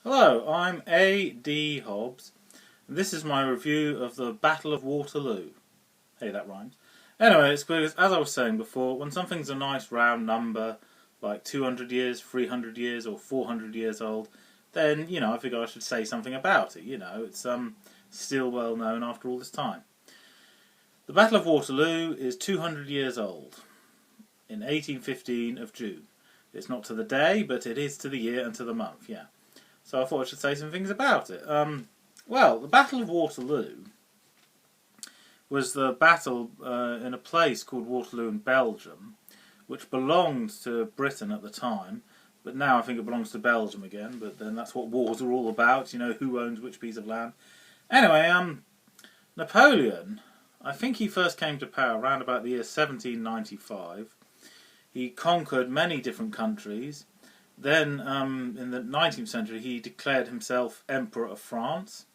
Hello, I'm AD Hobbs, and this is my review of the Battle of Waterloo. Hey, that rhymes. Anyway, it's because, as I was saying before, when something's a nice round number, like 200 years, 300 years, or 400 years old, then, I figure I should say something about it. It's still well known after all this time. The Battle of Waterloo is 200 years old, in 1815 of June. It's not to the day, but it is to the year and to the month, yeah. So I thought I should say some things about it. Well, the Battle of Waterloo was the battle in a place called Waterloo in Belgium, which belonged to Britain at the time, but now I think it belongs to Belgium again, but then that's what wars are all about, who owns which piece of land. Anyway, Napoleon, I think he first came to power around about the year 1795. He conquered many different countries. Then, in the 19th century, he declared himself Emperor of France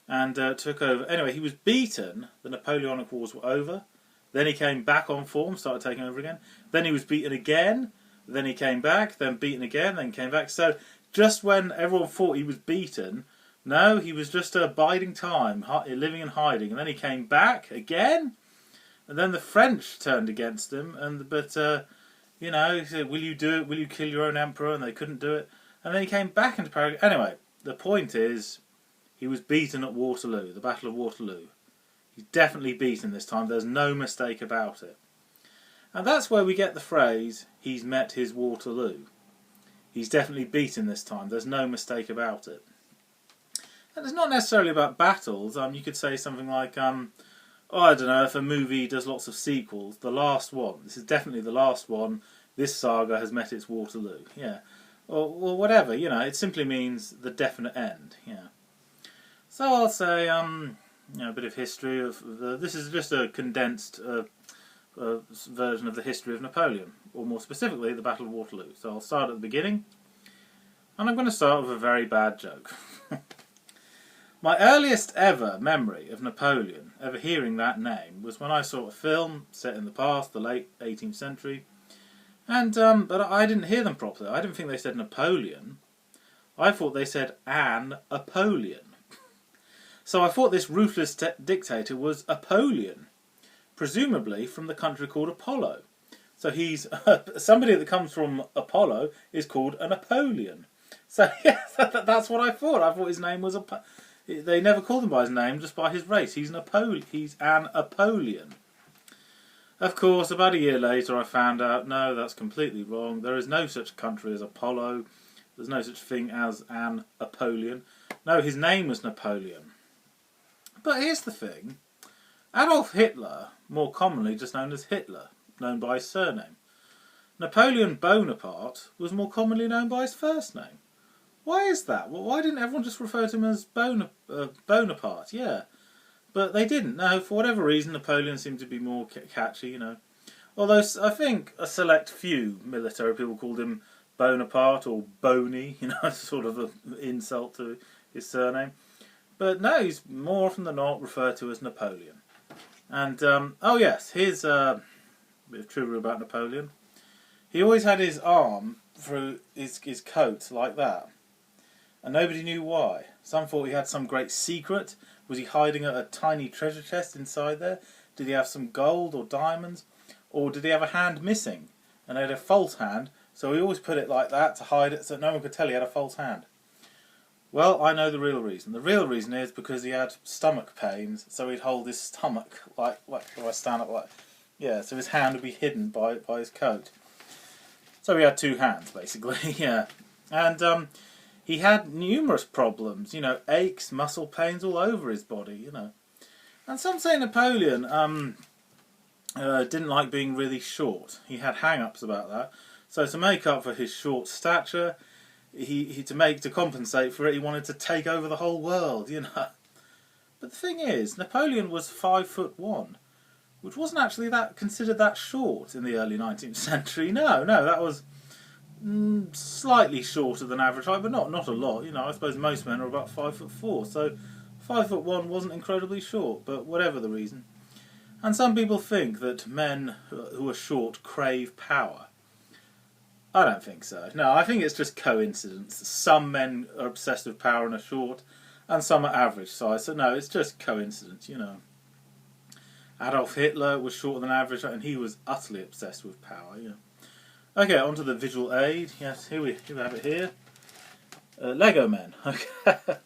and took over. Anyway, he was beaten. The Napoleonic Wars were over. Then he came back on form, started taking over again. Then he was beaten again. Then he came back, then beaten again, then came back. So, just when everyone thought he was beaten, no, he was just biding time, living in hiding. And then he came back again. And then the French turned against him, he said, will you do it? Will you kill your own emperor? And they couldn't do it. And then he came back into power. Anyway, the point is, he was beaten at Waterloo, the Battle of Waterloo. He's definitely beaten this time. There's no mistake about it. And that's where we get the phrase, he's met his Waterloo. He's definitely beaten this time. There's no mistake about it. And it's not necessarily about battles. You could say something like, I don't know, if a movie does lots of sequels, the last one, this is definitely the last one, this saga has met its Waterloo, yeah. Or whatever, it simply means the definite end, yeah. So I'll say, a bit of history of this is just a condensed version of the history of Napoleon, or more specifically, the Battle of Waterloo. So I'll start at the beginning, and I'm going to start with a very bad joke. My earliest ever memory of Napoleon, ever hearing that name, was when I saw a film set in the past, the late 18th century, and but I didn't hear them properly. I didn't think they said Napoleon. I thought they said An Apollyon. So I thought this ruthless dictator was Apollyon, presumably from the country called Apollo. So he's somebody that comes from Apollo is called an Apollyon. So yeah, that's what I thought. I thought his name was They never called him by his name, just by his race. He's an Apollyon. Of course, about a year later I found out, no, that's completely wrong. There is no such country as Apollo. There's no such thing as an Apollyon. No, his name was Napoleon. But here's the thing. Adolf Hitler, more commonly just known as Hitler, known by his surname. Napoleon Bonaparte was more commonly known by his first name. Why is that? Well, why didn't everyone just refer to him as Bonaparte? Yeah. But they didn't. No, for whatever reason, Napoleon seemed to be more catchy, Although I think a select few military people called him Bonaparte or Boney, sort of an insult to his surname. But no, he's more often than not referred to as Napoleon. And, oh yes, here's a bit of trivia about Napoleon. He always had his arm through his coat like that. And nobody knew why. Some thought he had some great secret. Was he hiding a tiny treasure chest inside there? Did he have some gold or diamonds? Or did he have a hand missing? And he had a false hand, so he always put it like that to hide it so no one could tell he had a false hand. Well, I know the real reason. The real reason is because he had stomach pains, so he'd hold his stomach like if I stand up like... Yeah, so his hand would be hidden by his coat. So he had two hands, basically, yeah. And, he had numerous problems, aches, muscle pains all over his body, And some say Napoleon didn't like being really short. He had hang-ups about that. So to make up for his short stature, to compensate for it, he wanted to take over the whole world, But the thing is, Napoleon was 5'1", which wasn't actually considered that short in the early 19th century. No, that was slightly shorter than average height, but not a lot. I suppose most men are about 5'4", so 5'1" wasn't incredibly short, but whatever the reason. And some people think that men who are short crave power. I don't think so. No, I think it's just coincidence. Some men are obsessed with power and are short, and some are average size. So no, it's just coincidence, you know. Adolf Hitler was shorter than average, and he was utterly obsessed with power. Yeah. Okay, on to the visual aid. Yes, here we have it here. Lego men. Okay.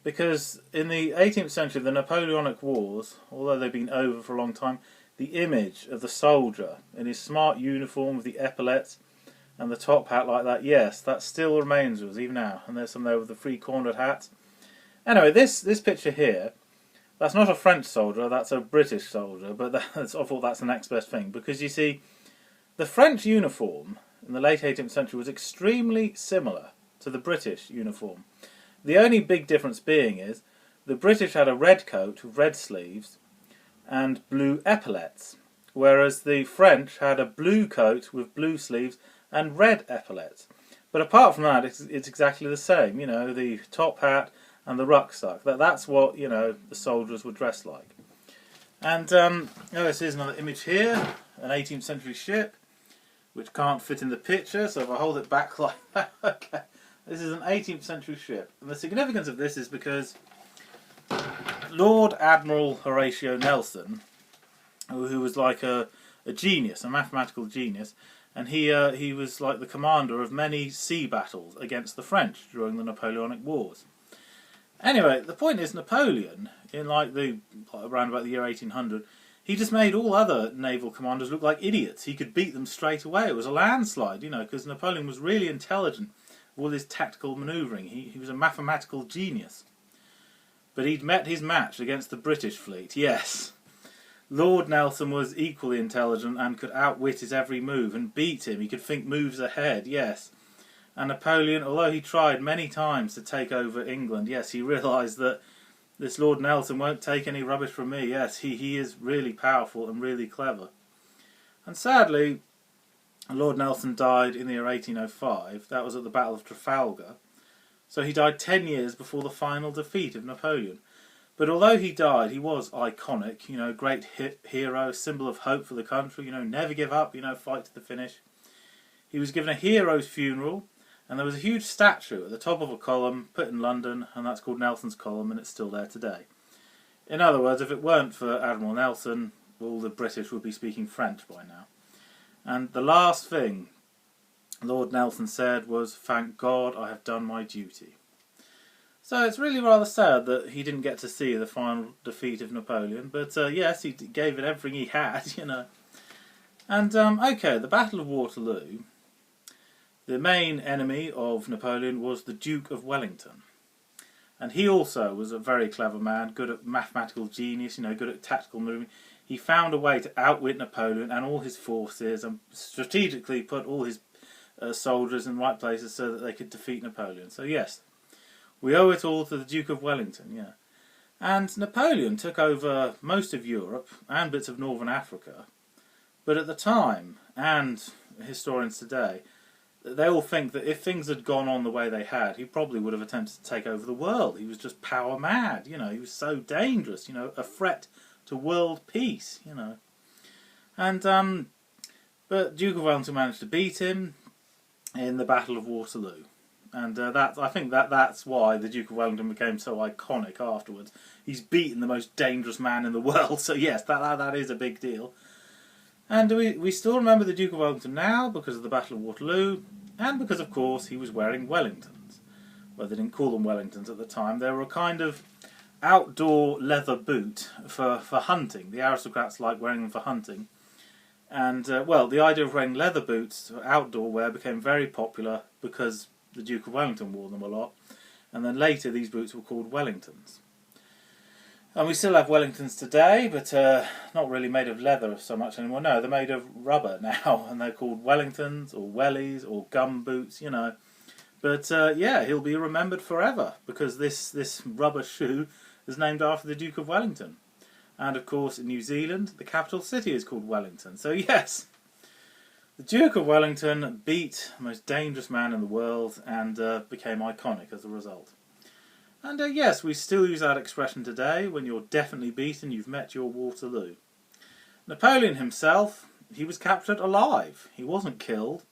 Because in the 18th century, the Napoleonic Wars, although they've been over for a long time, the image of the soldier in his smart uniform with the epaulets and the top hat like that, yes, that still remains with us even now. And there's some there with the three-cornered hats. Anyway, this picture here, that's not a French soldier, that's a British soldier, but I thought that's the next best thing. Because you see, the French uniform in the late 18th century was extremely similar to the British uniform. The only big difference being is the British had a red coat with red sleeves and blue epaulets, whereas the French had a blue coat with blue sleeves and red epaulets. But apart from that, it's exactly the same. You know, the top hat and the rucksack. That's what, you know, the soldiers were dressed like. And this is another image here, an 18th century ship, which can't fit in the picture. So if I hold it back like that, okay. This is an 18th century ship. And the significance of this is because Lord Admiral Horatio Nelson, who was like a genius, a mathematical genius, and he was like the commander of many sea battles against the French during the Napoleonic Wars. Anyway, the point is Napoleon, in around about the year 1800, he just made all other naval commanders look like idiots. He could beat them straight away. It was a landslide, you know, because Napoleon was really intelligent with all his tactical manoeuvring. He was a mathematical genius. But he'd met his match against the British fleet, yes. Lord Nelson was equally intelligent and could outwit his every move and beat him. He could think moves ahead, yes. And Napoleon, although he tried many times to take over England, yes, he realised that this Lord Nelson won't take any rubbish from me. Yes, he is really powerful and really clever. And sadly, Lord Nelson died in the year 1805. That was at the Battle of Trafalgar. So he died 10 years before the final defeat of Napoleon. But although he died, he was iconic, you know, great hero, symbol of hope for the country, you know, never give up, you know, fight to the finish. He was given a hero's funeral, and there was a huge statue at the top of a column put in London, and that's called Nelson's Column, and it's still there today. In other words, if it weren't for Admiral Nelson, all the British would be speaking French by now. And the last thing Lord Nelson said was, "Thank God I have done my duty." So it's really rather sad that he didn't get to see the final defeat of Napoleon, but yes, he gave it everything he had, you know. And, okay, the Battle of Waterloo, the main enemy of Napoleon was the Duke of Wellington. And he also was a very clever man, good at mathematical genius, you know, good at tactical movement. He found a way to outwit Napoleon and all his forces and strategically put all his soldiers in the right places so that they could defeat Napoleon. So yes, we owe it all to the Duke of Wellington, yeah. And Napoleon took over most of Europe and bits of northern Africa. But at the time, and historians today, they all think that if things had gone on the way they had, he probably would have attempted to take over the world. He was just power mad, you know. He was so dangerous, you know, a threat to world peace, you know. And, but Duke of Wellington managed to beat him in the Battle of Waterloo. And I think that's why the Duke of Wellington became so iconic afterwards. He's beaten the most dangerous man in the world, so yes, that is a big deal. And we still remember the Duke of Wellington now because of the Battle of Waterloo, and because, of course, he was wearing Wellingtons. Well, they didn't call them Wellingtons at the time. They were a kind of outdoor leather boot for hunting. The aristocrats liked wearing them for hunting. And, well, the idea of wearing leather boots for outdoor wear became very popular because the Duke of Wellington wore them a lot. And then later these boots were called Wellingtons. And we still have Wellingtons today, but not really made of leather so much anymore. No, they're made of rubber now, and they're called Wellingtons or Wellies or gum boots, you know. But yeah, he'll be remembered forever because this rubber shoe is named after the Duke of Wellington. And of course, in New Zealand, the capital city is called Wellington. So yes, the Duke of Wellington beat the most dangerous man in the world and became iconic as a result. And yes, we still use that expression today. When you're definitely beaten, you've met your Waterloo. Napoleon himself, he was captured alive. He wasn't killed.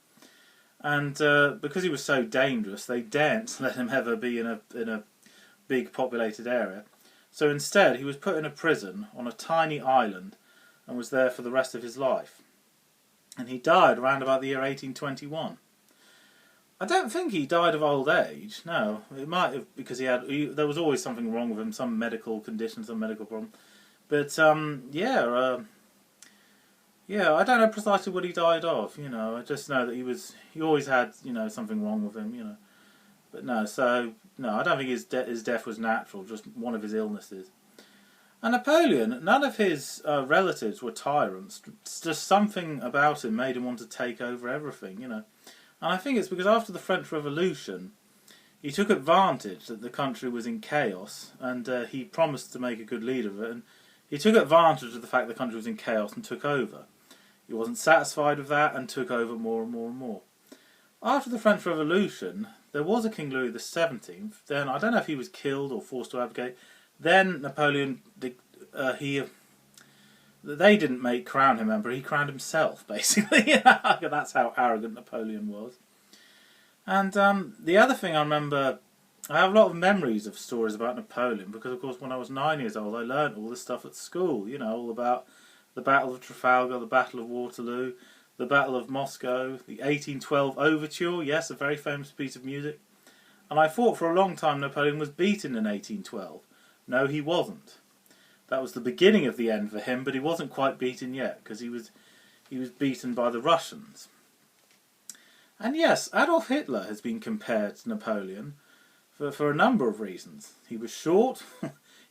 And because he was so dangerous, they daren't let him ever be in a big populated area. So instead, he was put in a prison on a tiny island and was there for the rest of his life. And he died around about the year 1821. I don't think he died of old age. No, it might have, because there was always something wrong with him, some medical condition, some medical problem. But yeah, I don't know precisely what he died of. I just know that he always had something wrong with him. But no, I don't think his death was natural, just one of his illnesses. And Napoleon, none of his relatives were tyrants. Just something about him made him want to take over everything. And I think it's because after the French Revolution, he took advantage that the country was in chaos, and he promised to make a good leader of it. And he took advantage of the fact the country was in chaos and took over. He wasn't satisfied with that and took over more and more and more. After the French Revolution, there was a King Louis XVII. Then I don't know if he was killed or forced to abdicate. Then Napoleon, they didn't crown him emperor. He crowned himself, basically. That's how arrogant Napoleon was. And the other thing I remember, I have a lot of memories of stories about Napoleon because, of course, when I was 9 years old, I learnt all this stuff at school. All about the Battle of Trafalgar, the Battle of Waterloo, the Battle of Moscow, the 1812 Overture, yes, a very famous piece of music. And I thought for a long time Napoleon was beaten in 1812. No, he wasn't. That was the beginning of the end for him, but he wasn't quite beaten yet, because he was beaten by the Russians. And yes, Adolf Hitler has been compared to Napoleon for a number of reasons. He was short,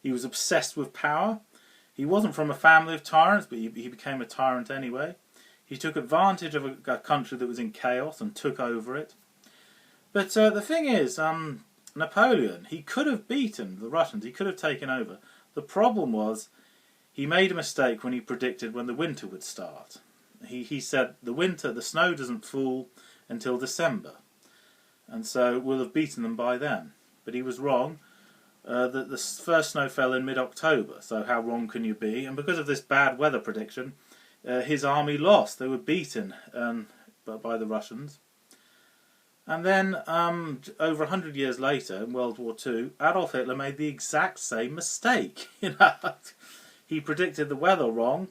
he was obsessed with power, he wasn't from a family of tyrants, but he became a tyrant anyway. He took advantage of a country that was in chaos and took over it. But the thing is, Napoleon, he could have beaten the Russians, he could have taken over. The problem was, he made a mistake when he predicted when the winter would start. He said the snow doesn't fall until December, and so we'll have beaten them by then. But he was wrong. The first snow fell in mid-October, so how wrong can you be? And because of this bad weather prediction, his army lost. They were beaten by the Russians. And then, over 100 years later, in World War II, Adolf Hitler made the exact same mistake. He predicted the weather wrong,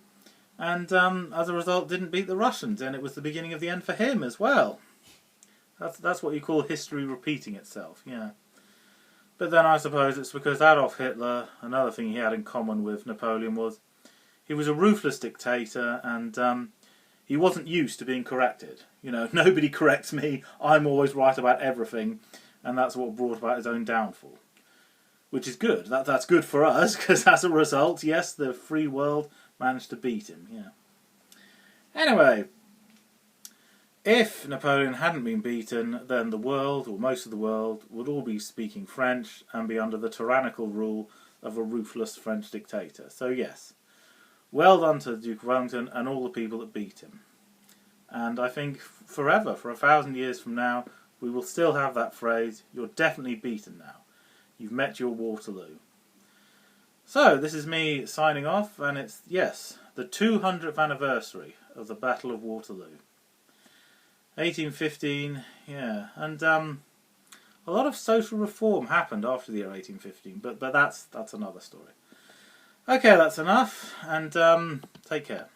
and as a result didn't beat the Russians, and it was the beginning of the end for him as well. That's what you call history repeating itself, yeah. But then I suppose it's because Adolf Hitler, another thing he had in common with Napoleon was he was a ruthless dictator, and he wasn't used to being corrected. Nobody corrects me, I'm always right about everything, and that's what brought about his own downfall. Which is good. That's good for us, because as a result, yes, the free world managed to beat him, yeah. Anyway, if Napoleon hadn't been beaten, then the world, or most of the world, would all be speaking French and be under the tyrannical rule of a ruthless French dictator. So yes, well done to the Duke of Wellington and all the people that beat him. And I think forever, for 1,000 years from now, we will still have that phrase, you're definitely beaten now. You've met your Waterloo. So, this is me signing off, and it's, yes, the 200th anniversary of the Battle of Waterloo. 1815, yeah, and a lot of social reform happened after the year 1815, but that's another story. Okay, that's enough, and take care.